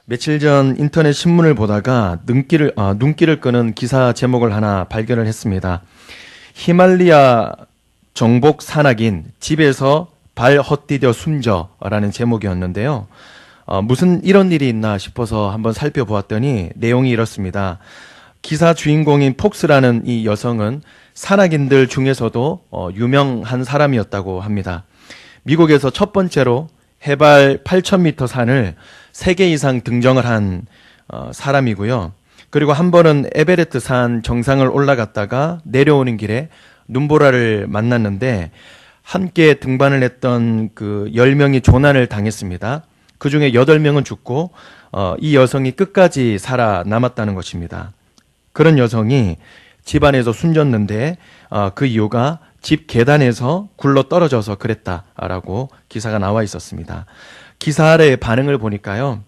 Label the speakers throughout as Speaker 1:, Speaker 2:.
Speaker 1: 며칠 전 인터넷 신문을 보다가 눈길을 끄는 기사 제목을 하나 발견을 했습니다. 히말리아 정복 산악인 집에서 발 헛디뎌 숨져라는 제목이었는데요. 무슨 이런 일이 있나 싶어서 한번 살펴보았더니 내용이 이렇습니다. 기사 주인공인 폭스라는 이 여성은 산악인들 중에서도 유명한 사람이었다고 합니다. 미국에서 첫 번째로 해발 8,000m 산을 3개 이상 등정을 한 사람이고요. 그리고 한 번은 에베레스트 산 정상을 올라갔다가 내려오는 길에 눈보라를 만났는데 함께 등반을 했던 그 10명이 조난을 당했습니다. 그 중에 8명은 죽고 이 여성이 끝까지 살아남았다는 것입니다. 그런 여성이 집안에서 숨졌는데 그 이유가 집 계단에서 굴러 떨어져서 그랬다라고 기사가 나와 있었습니다. 기사 아래의 반응을 보니까요,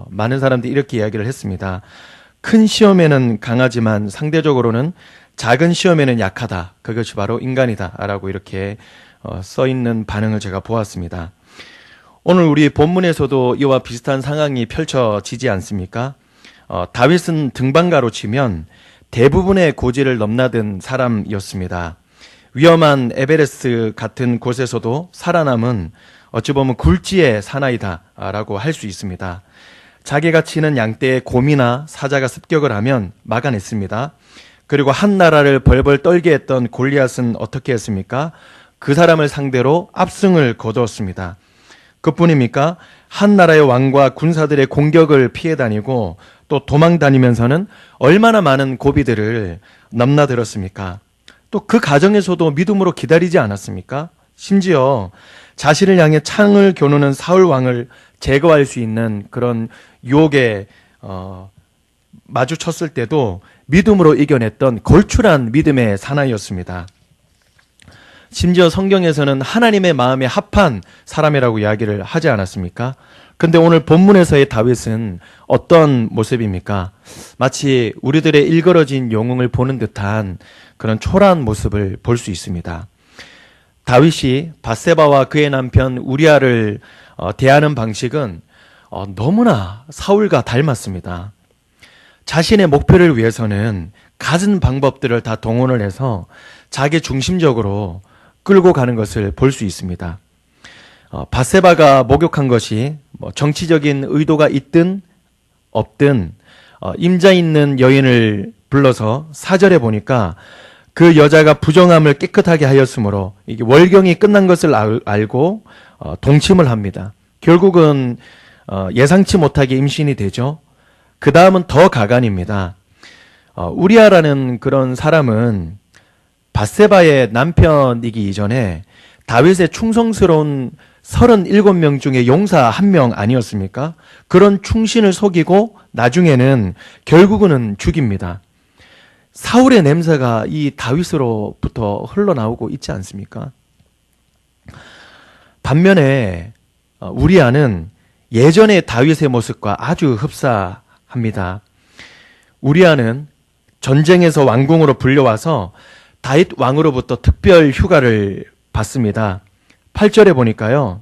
Speaker 1: 많은 사람들이 이렇게 이야기를 했습니다. 큰 시험에는 강하지만 상대적으로는 작은 시험에는 약하다. 그것이 바로 인간이다라고 이렇게 써 있는 반응을 제가 보았습니다. 오늘 우리 본문에서도 이와 비슷한 상황이 펼쳐지지 않습니까? 다윗은 등반가로 치면 대부분의 고지를 넘나든 사람이었습니다. 위험한 에베레스트 같은 곳에서도 살아남은 어찌 보면 굴지의 사나이다라고 할 수 있습니다. 자기가 치는 양떼의 곰이나 사자가 습격을 하면 막아냈습니다. 그리고 한 나라를 벌벌 떨게 했던 골리앗은 어떻게 했습니까? 그 사람을 상대로 압승을 거두었습니다. 그뿐입니까? 한 나라의 왕과 군사들의 공격을 피해 다니고 또 도망 다니면서는 얼마나 많은 고비들을 넘나들었습니까? 또 그 가정에서도 믿음으로 기다리지 않았습니까? 심지어 자신을 향해 창을 겨누는 사울 왕을 제거할 수 있는 그런 유혹에 마주쳤을 때도 믿음으로 이겨냈던 걸출한 믿음의 사나이였습니다. 심지어 성경에서는 하나님의 마음에 합한 사람이라고 이야기를 하지 않았습니까? 근데 오늘 본문에서의 다윗은 어떤 모습입니까? 마치 우리들의 일그러진 영웅을 보는 듯한 그런 초라한 모습을 볼 수 있습니다. 다윗이 밧세바와 그의 남편 우리아를 대하는 방식은 너무나 사울과 닮았습니다. 자신의 목표를 위해서는 갖은 방법들을 다 동원을 해서 자기 중심적으로 끌고 가는 것을 볼 수 있습니다. 밧세바가 목욕한 것이 정치적인 의도가 있든 없든 임자 있는 여인을 불러서 4절에 보니까 그 여자가 부정함을 깨끗하게 하였으므로 이게 월경이 끝난 것을 알고 동침을 합니다. 결국은 예상치 못하게 임신이 되죠. 그 다음은 더 가관입니다. 우리아라는 그런 사람은 밧세바의 남편이기 이전에 다윗의 충성스러운 37명 중에 용사 1명 아니었습니까? 그런 충신을 속이고 나중에는 결국은 죽입니다. 사울의 냄새가 이 다윗으로부터 흘러나오고 있지 않습니까? 반면에 우리아는 예전의 다윗의 모습과 아주 흡사합니다. 우리아는 전쟁에서 왕궁으로 불려와서 다윗 왕으로부터 특별 휴가를 받습니다. 8절에 보니까요,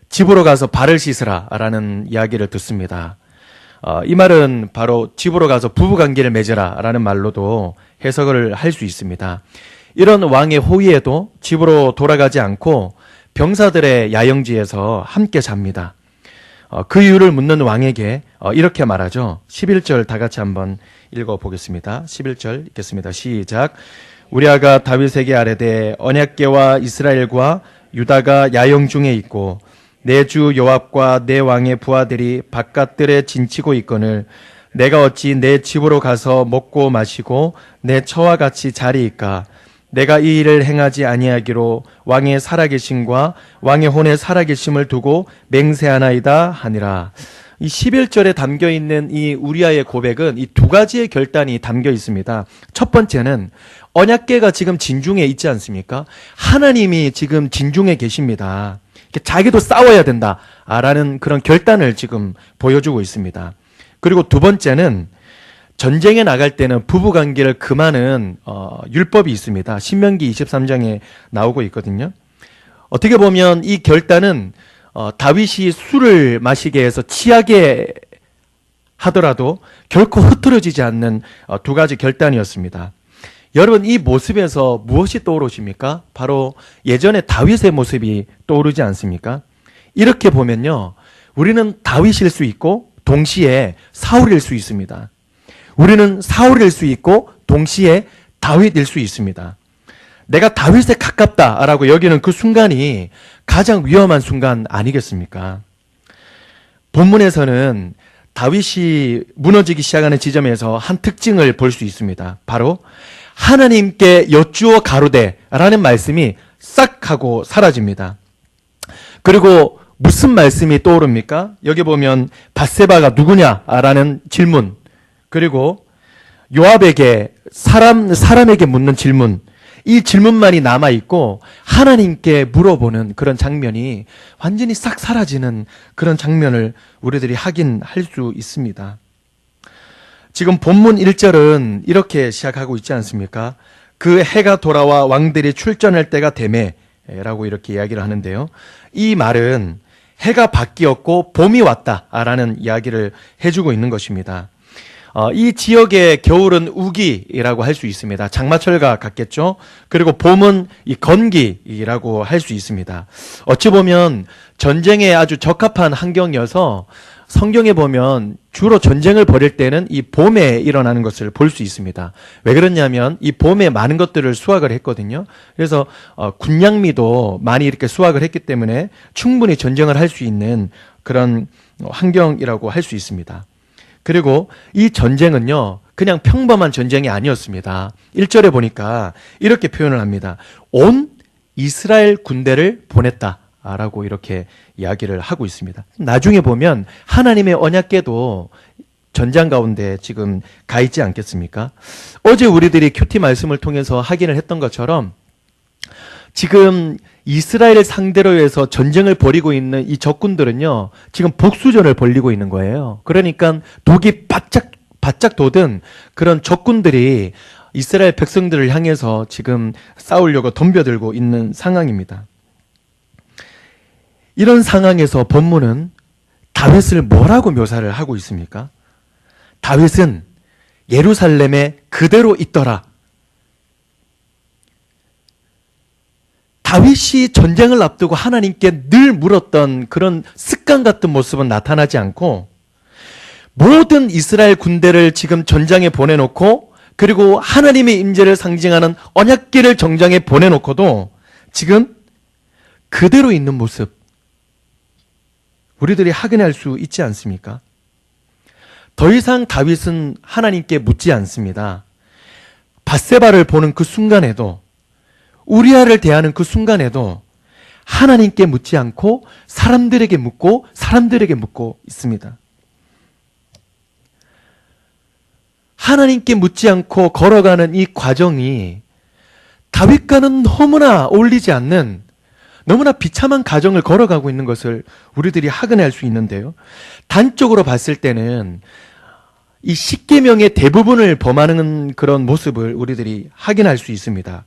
Speaker 1: 집으로 가서 발을 씻으라 라는 이야기를 듣습니다. 이 말은 바로 집으로 가서 부부관계를 맺으라 라는 말로도 해석을 할 수 있습니다. 이런 왕의 호위에도 집으로 돌아가지 않고 병사들의 야영지에서 함께 잡니다. 그 이유를 묻는 왕에게 이렇게 말하죠. 11절 다 같이 한번 읽어보겠습니다. 11절 읽겠습니다. 시작. 우리아가 다윗에게 아뢰되 언약궤와 이스라엘과 유다가 야영 중에 있고 내 주 요압과 내 왕의 부하들이 바깥들에 진치고 있거늘 내가 어찌 내 집으로 가서 먹고 마시고 내 처와 같이 자리이까? 내가 이 일을 행하지 아니하기로 왕의 살아계심과 왕의 혼의 살아계심을 두고 맹세하나이다 하니라. 이 11절에 담겨있는 이 우리아의 고백은 이 두 가지의 결단이 담겨 있습니다. 첫 번째는 언약궤가 지금 진중에 있지 않습니까? 하나님이 지금 진중에 계십니다. 자기도 싸워야 된다라는 그런 결단을 지금 보여주고 있습니다. 그리고 두 번째는 전쟁에 나갈 때는 부부관계를 금하는 율법이 있습니다. 신명기 23장에 나오고 있거든요. 어떻게 보면 이 결단은 다윗이 술을 마시게 해서 취하게 하더라도 결코 흐트러지지 않는 두 가지 결단이었습니다. 여러분, 이 모습에서 무엇이 떠오르십니까? 바로 예전에 다윗의 모습이 떠오르지 않습니까? 이렇게 보면요, 우리는 다윗일 수 있고 동시에 사울일 수 있습니다. 우리는 사울일 수 있고 동시에 다윗일 수 있습니다. 내가 다윗에 가깝다라고 여기는 그 순간이 가장 위험한 순간 아니겠습니까? 본문에서는 다윗이 무너지기 시작하는 지점에서 한 특징을 볼 수 있습니다. 바로 하나님께 여쭈어 가로되라는 말씀이 싹 하고 사라집니다. 그리고 무슨 말씀이 떠오릅니까? 여기 보면 밧세바가 누구냐라는 질문, 그리고 요압에게 사람에게 묻는 질문, 이 질문만이 남아있고 하나님께 물어보는 그런 장면이 완전히 싹 사라지는 그런 장면을 우리들이 확인할 수 있습니다. 지금 본문 1절은 이렇게 시작하고 있지 않습니까? 그 해가 돌아와 왕들이 출전할 때가 되매 라고 이렇게 이야기를 하는데요. 이 말은 해가 바뀌었고 봄이 왔다라는 이야기를 해주고 있는 것입니다. 이 지역의 겨울은 우기라고 할 수 있습니다. 장마철과 같겠죠. 그리고 봄은 이 건기라고 할 수 있습니다. 어찌 보면 전쟁에 아주 적합한 환경이어서 성경에 보면 주로 전쟁을 벌일 때는 이 봄에 일어나는 것을 볼 수 있습니다. 왜 그러냐면 이 봄에 많은 것들을 수확을 했거든요. 그래서 군량미도 많이 이렇게 수확을 했기 때문에 충분히 전쟁을 할 수 있는 그런 환경이라고 할 수 있습니다. 그리고 이 전쟁은요, 그냥 평범한 전쟁이 아니었습니다. 1절에 보니까 이렇게 표현을 합니다. 온 이스라엘 군대를 보냈다라고 이렇게 이야기를 하고 있습니다. 나중에 보면 하나님의 언약궤도 전장 가운데 지금 가 있지 않겠습니까? 어제 우리들이 큐티 말씀을 통해서 확인을 했던 것처럼 지금 이스라엘을 상대로 해서 전쟁을 벌이고 있는 이 적군들은요, 지금 복수전을 벌이고 있는 거예요. 그러니까 독이 바짝 돋은 그런 적군들이 이스라엘 백성들을 향해서 지금 싸우려고 덤벼들고 있는 상황입니다. 이런 상황에서 본문은 다윗을 뭐라고 묘사를 하고 있습니까? 다윗은 예루살렘에 그대로 있더라. 다윗이 전쟁을 앞두고 하나님께 늘 물었던 그런 습관 같은 모습은 나타나지 않고 모든 이스라엘 군대를 지금 전장에 보내놓고 그리고 하나님의 임재를 상징하는 언약궤를 정장에 보내놓고도 지금 그대로 있는 모습 우리들이 확인할 수 있지 않습니까? 더 이상 다윗은 하나님께 묻지 않습니다. 밧세바를 보는 그 순간에도 우리아를 대하는 그 순간에도 하나님께 묻지 않고 사람들에게 묻고 있습니다. 하나님께 묻지 않고 걸어가는 이 과정이 다윗과는 너무나 어울리지 않는 너무나 비참한 가정을 걸어가고 있는 것을 우리들이 확인할 수 있는데요. 단적으로 봤을 때는 이 십계명의 대부분을 범하는 그런 모습을 우리들이 확인할 수 있습니다.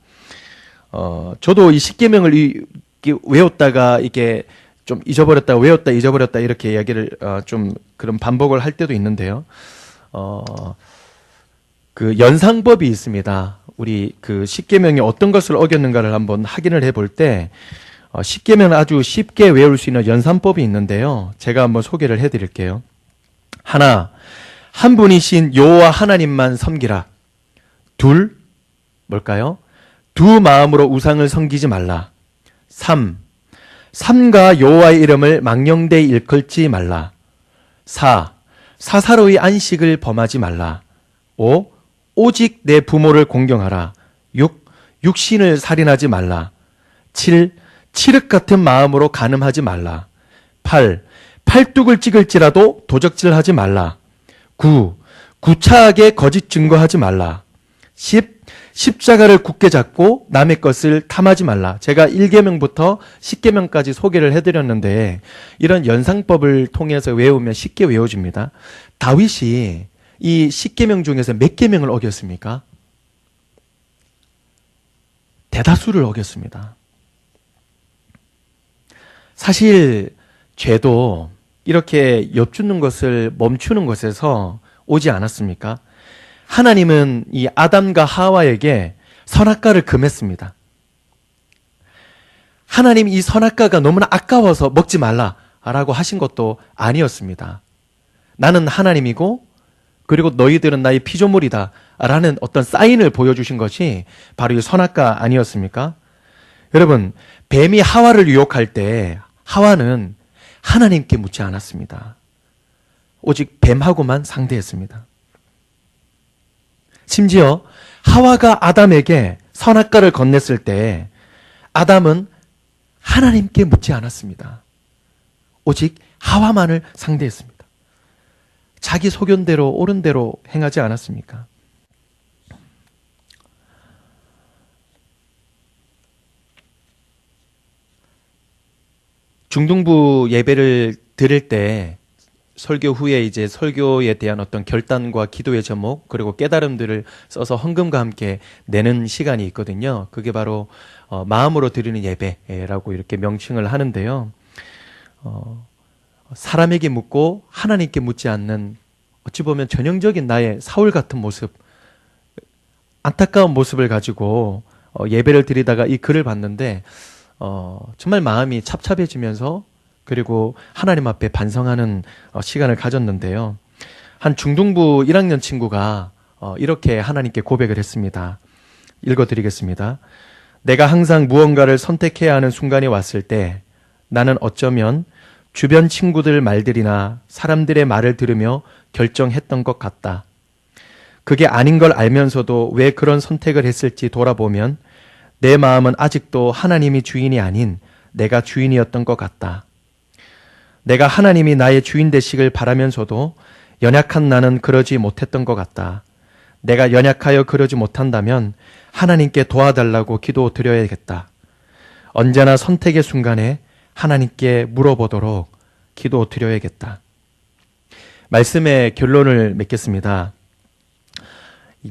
Speaker 1: 저도 이 십계명을 외웠다가 이게 좀 잊어버렸다, 외웠다, 잊어버렸다 이렇게 이야기를 좀 그런 반복을 할 때도 있는데요. 그 연상법이 있습니다. 우리 그 십계명이 어떤 것을 어겼는가를 한번 확인을 해볼 때 십계명은 아주 쉽게 외울 수 있는 연산법이 있는데요. 제가 한번 소개를 해드릴게요. 하나, 한 분이신 여호와 하나님만 섬기라. 둘, 뭘까요? 두 마음으로 우상을 섬기지 말라. 3. 삼가 여호와의 이름을 망령되이 일컬지 말라. 4. 사사로이 안식을 범하지 말라. 5. 오직 내 부모를 공경하라. 6. 육신을 살인하지 말라. 7. 칠흑 같은 마음으로 간음하지 말라. 8. 팔뚝을 찍을지라도 도적질하지 말라. 9. 구차하게 거짓 증거하지 말라. 10. 십자가를 굳게 잡고 남의 것을 탐하지 말라. 제가 1계명부터 10계명까지 소개를 해드렸는데 이런 연상법을 통해서 외우면 쉽게 외워집니다. 다윗이 이 10계명 중에서 몇 계명을 어겼습니까? 대다수를 어겼습니다. 사실 죄도 이렇게 엿주는 것을 멈추는 것에서 오지 않았습니까? 하나님은 이 아담과 하와에게 선악과를 금했습니다. 하나님 이 선악과가 너무나 아까워서 먹지 말라라고 하신 것도 아니었습니다. 나는 하나님이고 그리고 너희들은 나의 피조물이다 라는 어떤 사인을 보여주신 것이 바로 이 선악과 아니었습니까? 여러분, 뱀이 하와를 유혹할 때 하와는 하나님께 묻지 않았습니다. 오직 뱀하고만 상대했습니다. 심지어 하와가 아담에게 선악과를 건넸을 때 아담은 하나님께 묻지 않았습니다. 오직 하와만을 상대했습니다. 자기 소견대로 옳은 대로 행하지 않았습니까? 중등부 예배를 드릴 때 설교 후에 이제 설교에 대한 어떤 결단과 기도의 제목 그리고 깨달음들을 써서 헌금과 함께 내는 시간이 있거든요. 그게 바로 마음으로 드리는 예배라고 이렇게 명칭을 하는데요. 사람에게 묻고 하나님께 묻지 않는 어찌 보면 전형적인 나의 사울 같은 모습, 안타까운 모습을 가지고 예배를 드리다가 이 글을 봤는데 정말 마음이 찹찹해지면서 그리고 하나님 앞에 반성하는 시간을 가졌는데요. 한 중등부 1학년 친구가 이렇게 하나님께 고백을 했습니다. 읽어드리겠습니다. 내가 항상 무언가를 선택해야 하는 순간이 왔을 때 나는 어쩌면 주변 친구들 말들이나 사람들의 말을 들으며 결정했던 것 같다. 그게 아닌 걸 알면서도 왜 그런 선택을 했을지 돌아보면 내 마음은 아직도 하나님이 주인이 아닌 내가 주인이었던 것 같다. 내가 하나님이 나의 주인 되시길 바라면서도 연약한 나는 그러지 못했던 것 같다. 내가 연약하여 그러지 못한다면 하나님께 도와달라고 기도드려야겠다. 언제나 선택의 순간에 하나님께 물어보도록 기도드려야겠다. 말씀의 결론을 맺겠습니다.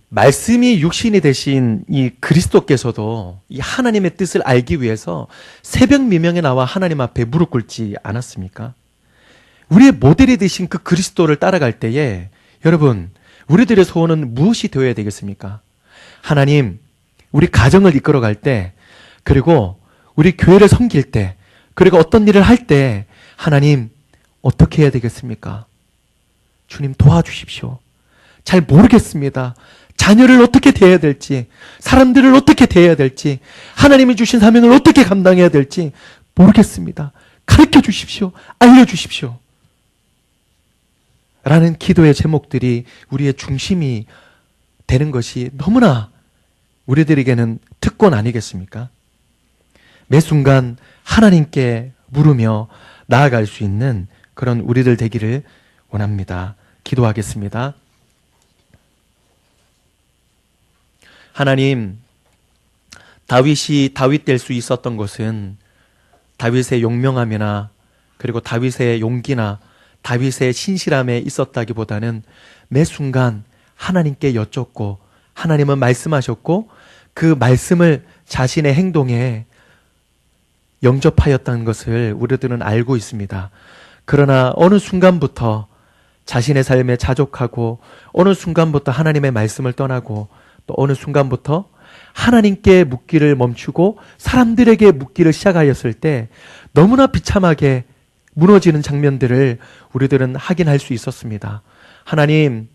Speaker 1: 말씀이 육신이 되신 이 그리스도께서도 이 하나님의 뜻을 알기 위해서 새벽 미명에 나와 하나님 앞에 무릎 꿇지 않았습니까? 우리의 모델이 되신 그 그리스도를 따라갈 때에 여러분, 우리들의 소원은 무엇이 되어야 되겠습니까? 하나님, 우리 가정을 이끌어갈 때, 그리고 우리 교회를 섬길 때, 그리고 어떤 일을 할 때 하나님 어떻게 해야 되겠습니까? 주님 도와주십시오. 잘 모르겠습니다. 자녀를 어떻게 대해야 될지, 사람들을 어떻게 대해야 될지, 하나님이 주신 사명을 어떻게 감당해야 될지 모르겠습니다. 가르쳐 주십시오. 알려주십시오. 라는 기도의 제목들이 우리의 중심이 되는 것이 너무나 우리들에게는 특권 아니겠습니까? 매 순간 하나님께 물으며 나아갈 수 있는 그런 우리들 되기를 원합니다. 기도하겠습니다. 하나님, 다윗이 다윗 될 수 있었던 것은 다윗의 용명함이나 그리고 다윗의 용기나 다윗의 신실함에 있었다기보다는 매 순간 하나님께 여쭙고 하나님은 말씀하셨고 그 말씀을 자신의 행동에 영접하였다는 것을 우리들은 알고 있습니다. 그러나 어느 순간부터 자신의 삶에 자족하고 어느 순간부터 하나님의 말씀을 떠나고 또 어느 순간부터 하나님께 묻기를 멈추고 사람들에게 묻기를 시작하였을 때 너무나 비참하게 무너지는 장면들을 우리들은 확인할 수 있었습니다. 하나님,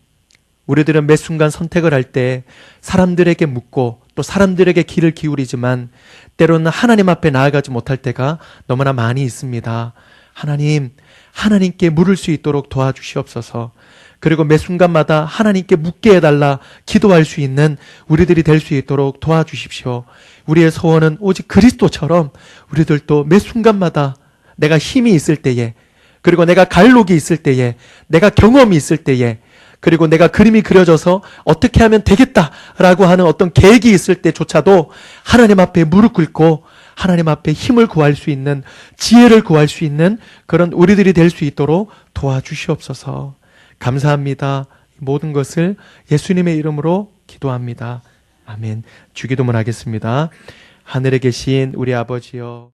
Speaker 1: 우리들은 매 순간 선택을 할 때 사람들에게 묻고 또 사람들에게 귀를 기울이지만 때로는 하나님 앞에 나아가지 못할 때가 너무나 많이 있습니다. 하나님, 하나님께 물을 수 있도록 도와주시옵소서. 그리고 매 순간마다 하나님께 묻게 해달라 기도할 수 있는 우리들이 될 수 있도록 도와주십시오. 우리의 소원은 오직 그리스도처럼 우리들도 매 순간마다 내가 힘이 있을 때에, 그리고 내가 갈록이 있을 때에, 내가 경험이 있을 때에, 그리고 내가 그림이 그려져서 어떻게 하면 되겠다라고 하는 어떤 계획이 있을 때조차도 하나님 앞에 무릎 꿇고 하나님 앞에 힘을 구할 수 있는, 지혜를 구할 수 있는 그런 우리들이 될 수 있도록 도와주시옵소서. 감사합니다. 모든 것을 예수님의 이름으로 기도합니다. 아멘. 주기도문 하겠습니다. 하늘에 계신 우리 아버지여,